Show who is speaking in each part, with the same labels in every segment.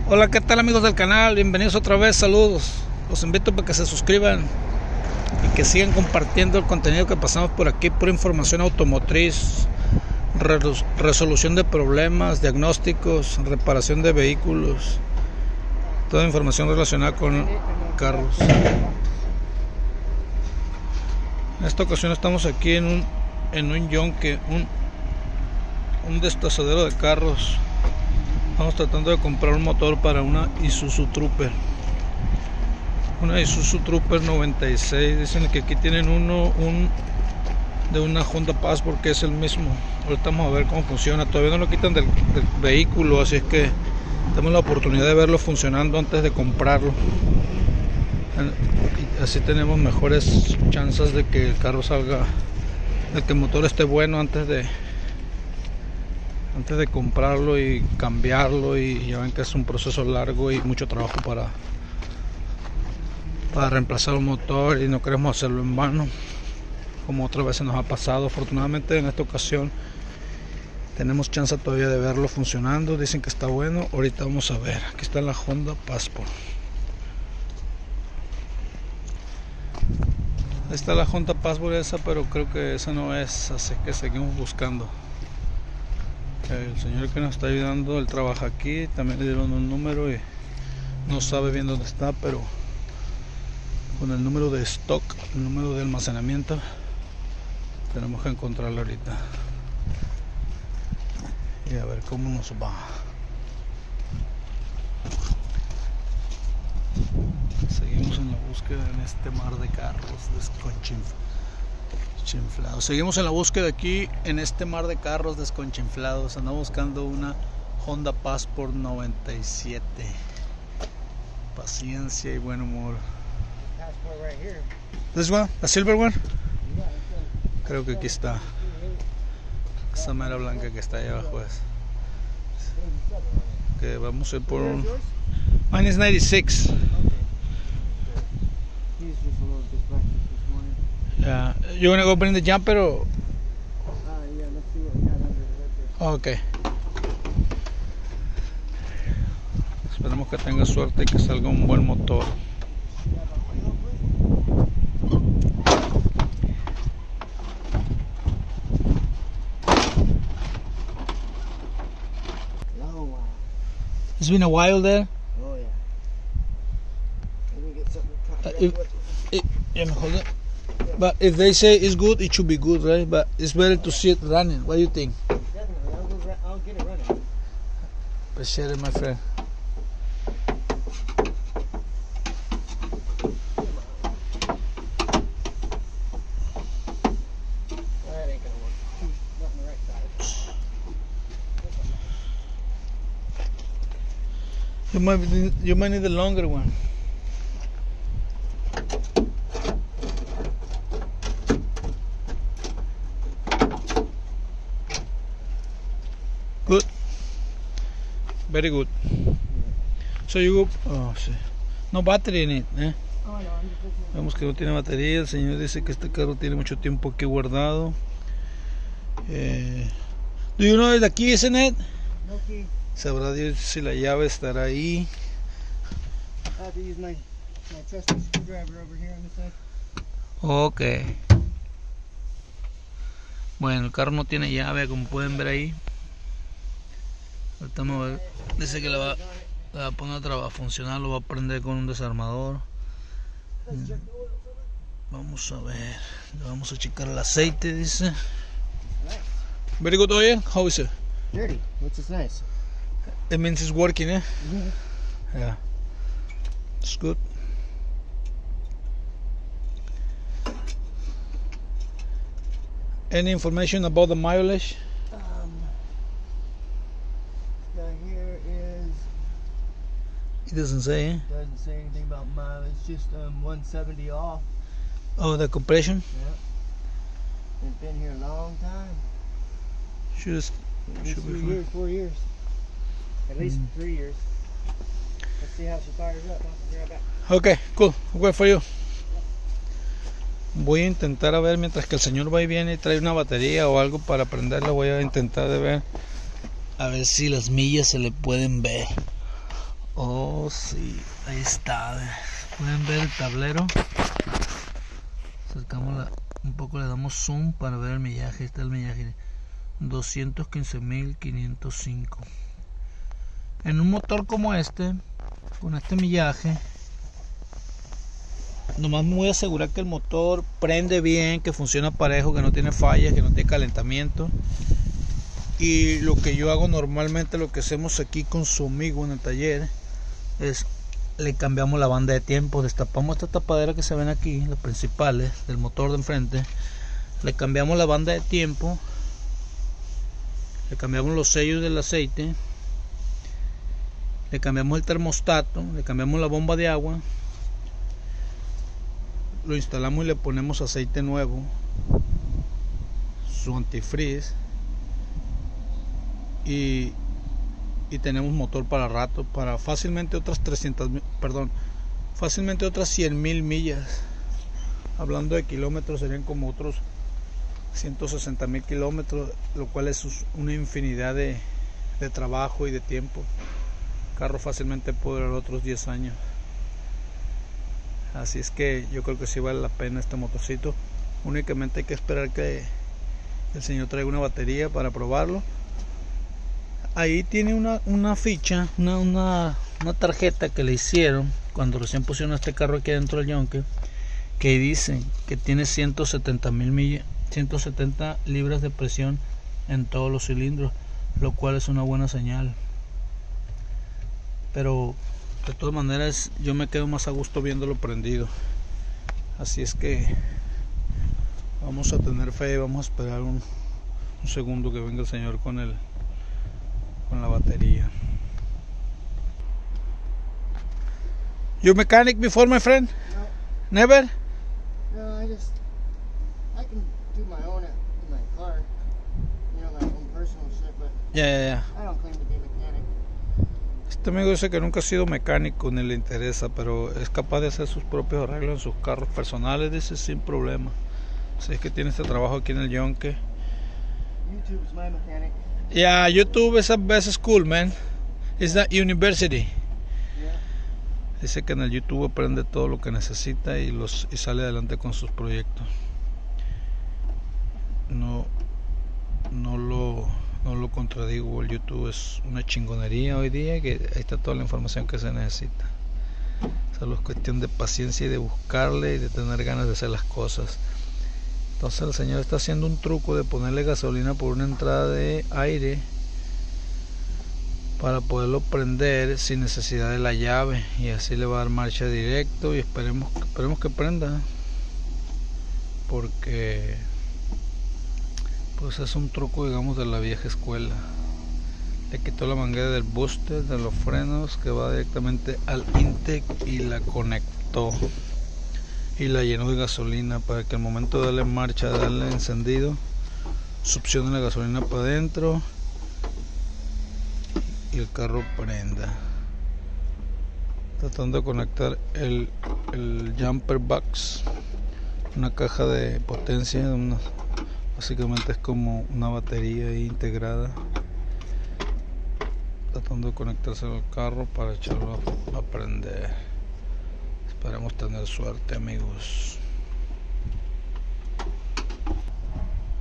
Speaker 1: Hola, ¿qué tal amigos del canal? Bienvenidos otra vez, saludos. Los invito para que se suscriban y que sigan compartiendo el contenido que pasamos por aquí, por información automotriz, resolución de problemas, diagnósticos, reparación de vehículos, toda información relacionada con carros. En esta ocasión estamos aquí en un yonque, un destazadero de carros. Estamos tratando de comprar un motor para una Isuzu Trooper. Una Isuzu Trooper 96. Dicen que aquí tienen uno de una Honda Passport que es el mismo. Ahorita vamos a ver cómo funciona. Todavía no lo quitan del vehículo, así es que tenemos la oportunidad de verlo funcionando antes de comprarlo. Y así tenemos mejores chances de que el carro salga, de que el motor esté bueno antes de comprarlo y cambiarlo. Y ya ven que es un proceso largo y mucho trabajo para reemplazar un motor, y no queremos hacerlo en vano como otras veces nos ha pasado. Afortunadamente en esta ocasión tenemos chance todavía de verlo funcionando. Dicen que está bueno. Ahorita vamos a ver. Aquí está la Honda Passport. Ahí está la Honda Passport esa, pero creo que esa no es, así que seguimos buscando. El señor que nos está ayudando, él trabaja aquí, también le dieron un número y no sabe bien dónde está, pero con el número de stock, el número de almacenamiento, tenemos que encontrarlo ahorita y a ver cómo nos va. Seguimos en la búsqueda en este mar de carros desconchinflados. Seguimos en la búsqueda aquí en este mar de carros desconchinflados. Andamos buscando una Honda Passport 97. Paciencia y buen humor. This one, a silver one. Creo que aquí está. Esa mera blanca que está ahí abajo es. Que vamos a ir por un. Mine is 96. Yeah, you wanna go bring the jumper or?
Speaker 2: Yeah, let's see what we got under it right there.
Speaker 1: Okay. Esperemos que tenga suerte y que salga un buen motor. It's been a while there.
Speaker 2: Oh yeah. Let me get something.
Speaker 1: Yeah, hold it. But if they say it's good, it should be good, right? But it's better to see it running. What do you think?
Speaker 2: Definitely, I'll get it running.
Speaker 1: Appreciate it, my friend.
Speaker 2: That ain't gonna work. Not on the right side.
Speaker 1: You might need a longer one. Good. Very good. So you go. Oh, sí. No battery in it, eh?
Speaker 2: Oh no, I'm just looking at.
Speaker 1: Vemos que no tiene batería. El señor dice que este carro tiene mucho tiempo aquí guardado. Do you know the key, isn't it?
Speaker 2: No key.
Speaker 1: Sabrá Dios si la llave estará ahí.
Speaker 2: I have to use my trusty screwdriver over here on this side.
Speaker 1: Ok. Bueno, el carro no tiene llave, como pueden ver ahí. Ahorita vamos a ver. Dice que la va a poner a funcionar, lo va a prender con un desarmador. Vamos a ver. Le vamos a checar el aceite, dice. Very good oil. How is it?
Speaker 2: Dirty, which is nice.
Speaker 1: It means it's working, eh?
Speaker 2: Mm-hmm.
Speaker 1: Yeah. It's good. Any information about the mileage?
Speaker 2: Down here is.
Speaker 1: It doesn't say, eh?
Speaker 2: Doesn't say anything about mileage. Just 170 off.
Speaker 1: Oh, the compression?
Speaker 2: Yeah. It's been here a long time.
Speaker 1: Should be
Speaker 2: 3
Speaker 1: fine.
Speaker 2: years, 4 years. At least 3 years. Let's see how she fires up. I'll be right back.
Speaker 1: Okay, cool. Wait for you. Voy a intentar a ver, mientras que el señor va y viene y trae una batería o algo para prenderla, voy a intentar de ver a ver si las millas se le pueden ver. Oh, sí, ahí está. Pueden ver el tablero. Acercamos un poco, le damos zoom para ver el millaje. Ahí está el millaje: 215.505. En un motor como este, con este millaje, nomás me voy a asegurar que el motor prende bien, que funciona parejo, que no tiene fallas, que no tiene calentamiento. Y lo que yo hago normalmente, lo que hacemos aquí con su amigo en el taller, es le cambiamos la banda de tiempo. Destapamos esta tapadera que se ven aquí, las principales del motor de enfrente, le cambiamos la banda de tiempo, le cambiamos los sellos del aceite, le cambiamos el termostato, le cambiamos la bomba de agua, lo instalamos y le ponemos aceite nuevo, su antifreeze, y tenemos motor para rato, para fácilmente otras 100.000 millas. Hablando de kilómetros, serían como otros 160.000 kilómetros, lo cual es una infinidad de trabajo y de tiempo. El carro fácilmente puede durar otros 10 años. Así es que yo creo que sí vale la pena este motorcito. Únicamente hay que esperar que el señor traiga una batería para probarlo. Ahí tiene una ficha, una tarjeta que le hicieron cuando recién pusieron este carro aquí adentro del yonque, que dice que tiene 170.000 millas, 170 libras de presión en todos los cilindros, lo cual es una buena señal. Pero de todas maneras yo me quedo más a gusto viéndolo prendido. Así es que vamos a tener fe, vamos a esperar un segundo que venga el señor con la batería. You mechanic before, my friend?
Speaker 2: No.
Speaker 1: Never?
Speaker 2: No, I can do my own in my car, you know, my own personal shit, but
Speaker 1: Yeah.
Speaker 2: I don't claim to be a mechanic.
Speaker 1: Este amigo dice que nunca ha sido mecánico ni le interesa, pero es capaz de hacer sus propios arreglos en sus carros personales, dice, sin problema. Así es que tiene este trabajo aquí en el yonque.
Speaker 2: YouTube is my mechanic.
Speaker 1: Yeah, YouTube is a best school, man. It's that university.
Speaker 2: Yeah.
Speaker 1: Dice que en el YouTube aprende todo lo que necesita y sale adelante con sus proyectos. No lo contradigo. El YouTube es una chingonería hoy día, que ahí está toda la información que se necesita. Solo es cuestión de paciencia y de buscarle y de tener ganas de hacer las cosas. Entonces el señor está haciendo un truco de ponerle gasolina por una entrada de aire para poderlo prender sin necesidad de la llave, y así le va a dar marcha directo, y esperemos que prenda, porque pues es un truco, digamos, de la vieja escuela. Le quitó la manguera del booster de los frenos que va directamente al intake y la conectó y la llenó de gasolina para que al momento de darle marcha, darle encendido, succione la gasolina para adentro y el carro prenda. Tratando de conectar el jumper box, una caja de potencia, básicamente es como una batería integrada, tratando de conectarse al carro para echarlo a prender. Esperemos tener suerte, amigos.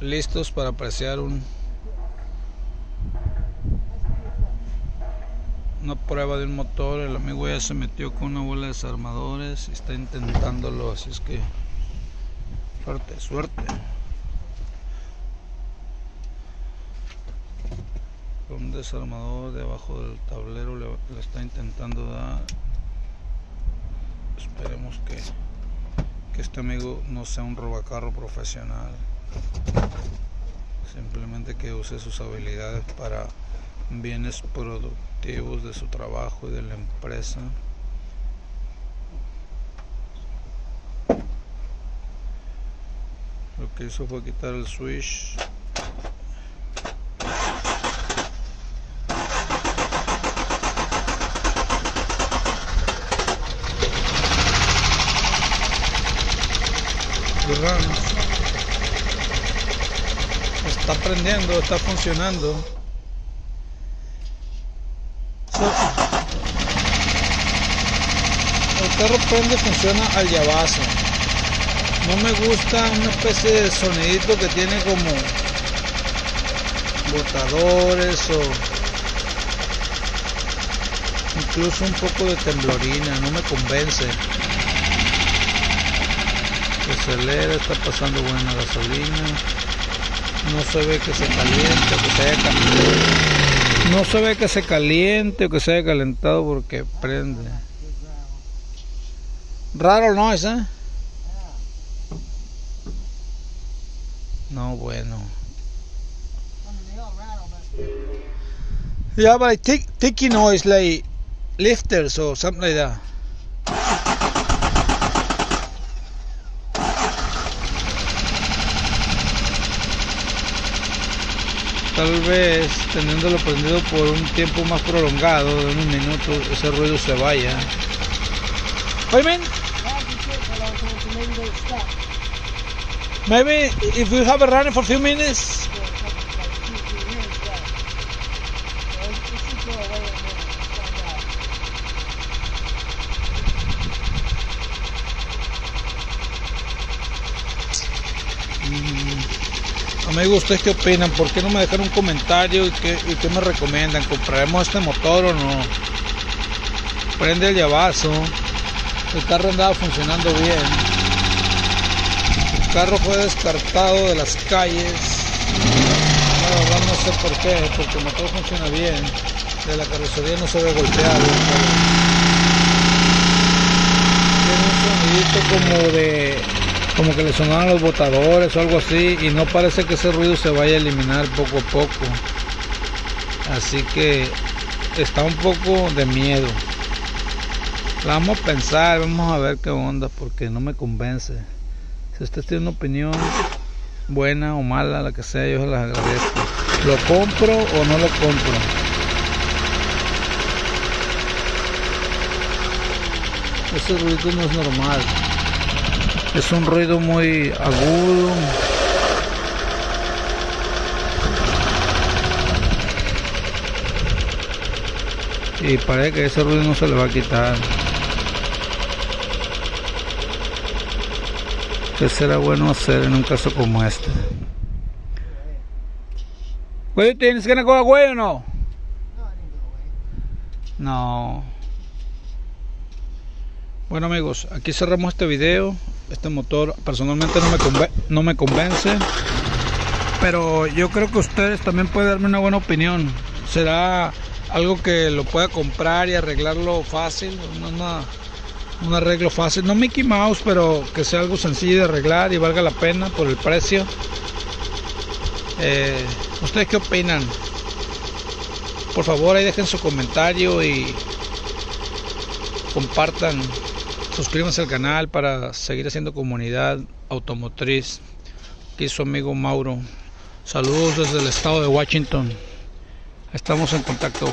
Speaker 1: Listos para apreciar una prueba de un motor. El amigo ya se metió con una bola de desarmadores y está intentándolo, así es que suerte. Con un desarmador debajo del tablero le está intentando dar. Esperemos que este amigo no sea un robacarro profesional, simplemente que use sus habilidades para bienes productivos de su trabajo y de la empresa. Lo que hizo fue quitar el switch. Está prendiendo, está funcionando. carro prende, funciona al llavazo. No me gusta una especie de sonidito que tiene como botadores o incluso un poco de temblorina. No me convence. Acelera, está pasando buena gasolina. No se ve que se caliente o que se haya calentado. No se ve que se caliente o que se haya calentado porque prende. Raro no es, ¿eh? No, bueno. Yeah, but I think noise like lifters or something like that. Tal vez teniéndolo prendido por un tiempo más prolongado, de unos minutos, ese ruido se vaya. What do you mean? Maybe if we have it running for a few minutes. Amigos, ¿ustedes qué opinan? ¿Por qué no me dejan un comentario y qué me recomiendan? ¿Compraremos este motor o no? Prende el llavazo. El carro andaba funcionando bien. El carro fue descartado de las calles. La verdad no sé por qué, porque el motor funciona bien. De la carrocería no se ve golpeado. Tiene un sonidito como que le sonaban los botadores o algo así, y no parece que ese ruido se vaya a eliminar poco a poco. Así que está un poco de miedo. La vamos a pensar, vamos a ver qué onda, porque no me convence. Si usted tiene una opinión buena o mala, la que sea, yo se las agradezco. ¿Lo compro o no lo compro? Ese ruido no es normal. Es un ruido muy agudo. Y parece que ese ruido no se le va a quitar. ¿Qué será bueno hacer en un caso como este? What do you think? It's gonna go away or no? No. Bueno amigos, aquí cerramos este video. Este motor personalmente no me convence, pero yo creo que ustedes también pueden darme una buena opinión. Será algo que lo pueda comprar y arreglarlo fácil, un arreglo fácil, no Mickey Mouse, pero que sea algo sencillo de arreglar y valga la pena por el precio. ¿Ustedes qué opinan? Por favor, ahí dejen su comentario y compartan. Suscríbanse al canal para seguir haciendo comunidad automotriz. Aquí su amigo Mauro. Saludos desde el estado de Washington. Estamos en contacto.